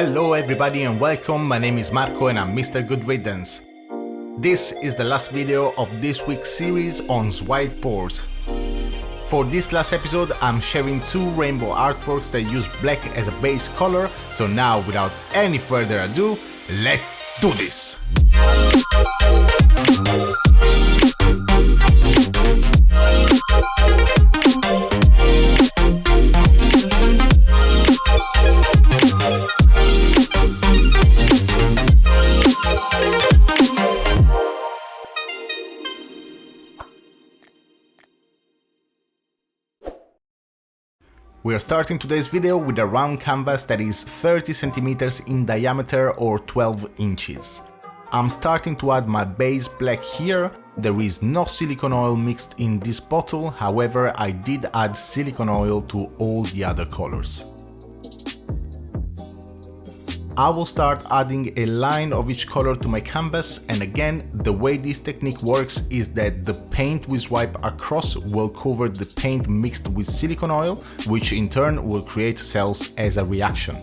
Hello everybody and welcome, my name is Marco and I'm Mr. Good Riddance. This is the last video of this week's series on swipe boards. For this last episode I'm sharing two rainbow artworks that use black as a base color, so now without any further ado, let's do this! We are starting today's video with a round canvas that is 30 cm in diameter or 12 inches. I'm starting to add my base black here. There is no silicone oil mixed in this bottle, however I did add silicone oil to all the other colors. I will start adding a line of each color to my canvas, and again, the way this technique works is that the paint we swipe across will cover the paint mixed with silicone oil, which in turn will create cells as a reaction.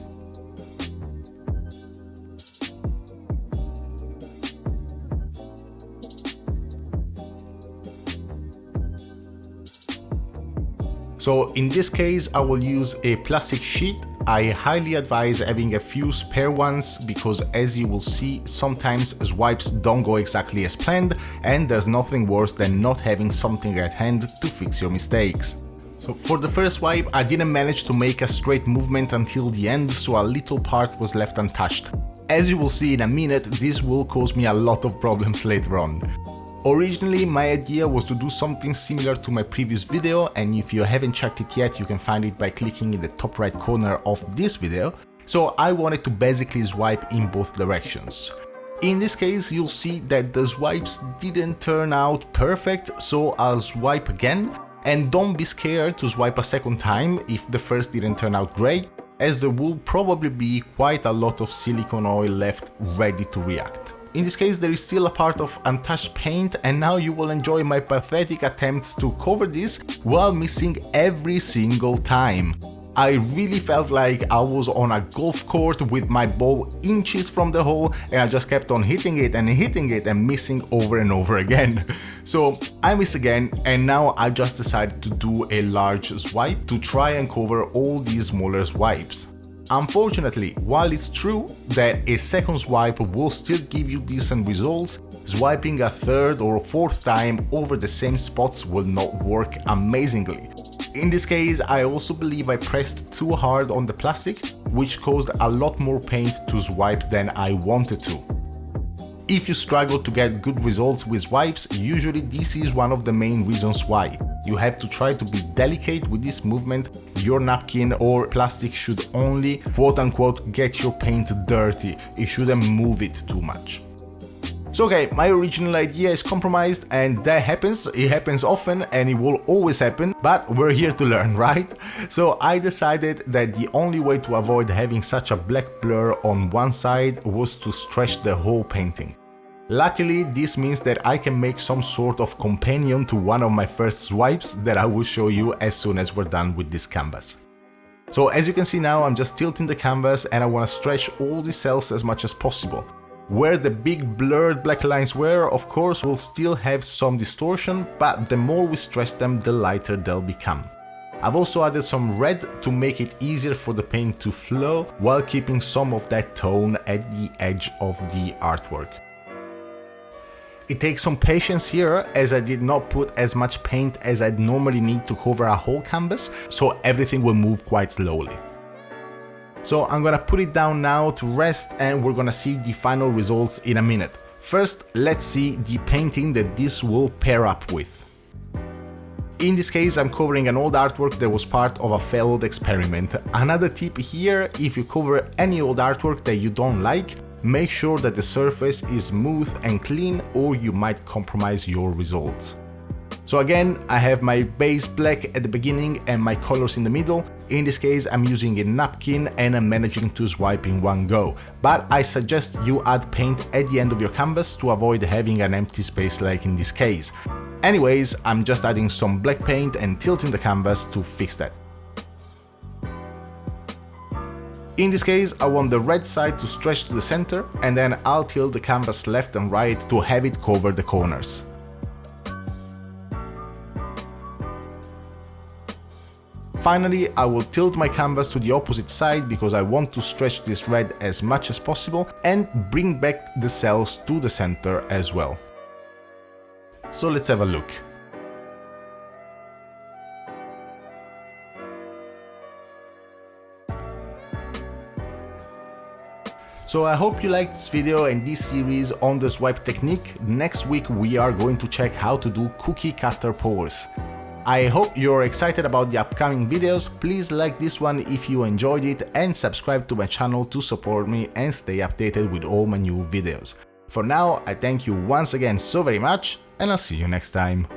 So in this case I will use a plastic sheet. I highly advise having a few spare ones because, as you will see, sometimes swipes don't go exactly as planned and there's nothing worse than not having something at hand to fix your mistakes. So for the first swipe I didn't manage to make a straight movement until the end, so a little part was left untouched. As you will see in a minute, this will cause me a lot of problems later on. Originally my idea was to do something similar to my previous video, and if you haven't checked it yet you can find it by clicking in the top right corner of this video. So I wanted to basically swipe in both directions. In this case you'll see that the swipes didn't turn out perfect, so I'll swipe again, and don't be scared to swipe a second time if the first didn't turn out great, as there will probably be quite a lot of silicone oil left ready to react. In this case there is still a part of untouched paint, and now you will enjoy my pathetic attempts to cover this while missing every single time. I really felt like I was on a golf course with my ball inches from the hole, and I just kept on hitting it and missing over and over again. So I miss again, and now I just decided to do a large swipe to try and cover all these smaller swipes. Unfortunately, while it's true that a second swipe will still give you decent results, swiping a third or fourth time over the same spots will not work amazingly. In this case, I also believe I pressed too hard on the plastic, which caused a lot more paint to swipe than I wanted to. If you struggle to get good results with swipes, usually this is one of the main reasons why. You have to try to be delicate with this movement. Your napkin or plastic should only quote-unquote get your paint dirty, it shouldn't move it too much. So okay, my original idea is compromised, and that happens, it happens often and it will always happen, but we're here to learn, right? So I decided that the only way to avoid having such a black blur on one side was to stretch the whole painting. Luckily, this means that I can make some sort of companion to one of my first swipes that I will show you as soon as we're done with this canvas. So as you can see now, I'm just tilting the canvas and I want to stretch all the cells as much as possible. Where the big blurred black lines were, of course, will still have some distortion, but the more we stretch them, the lighter they'll become. I've also added some red to make it easier for the paint to flow, while keeping some of that tone at the edge of the artwork. It takes some patience here, as I did not put as much paint as I'd normally need to cover a whole canvas, so everything will move quite slowly. So I'm gonna put it down now to rest, and we're gonna see the final results in a minute. First, let's see the painting that this will pair up with. In this case, I'm covering an old artwork that was part of a failed experiment. Another tip here, if you cover any old artwork that you don't like, make sure that the surface is smooth and clean, or you might compromise your results. So again, I have my base black at the beginning and my colors in the middle. In this case, I'm using a napkin and I'm managing to swipe in one go. But I suggest you add paint at the end of your canvas to avoid having an empty space like in this case. Anyways, I'm just adding some black paint and tilting the canvas to fix that. In this case, I want the red side to stretch to the center, and then I'll tilt the canvas left and right to have it cover the corners. Finally, I will tilt my canvas to the opposite side because I want to stretch this red as much as possible and bring back the cells to the center as well. So let's have a look. So I hope you liked this video and this series on the swipe technique. Next week we are going to check how to do cookie cutter pores. I hope you're excited about the upcoming videos. Please like this one if you enjoyed it and subscribe to my channel to support me and stay updated with all my new videos. For now, I thank you once again so very much, and I'll see you next time.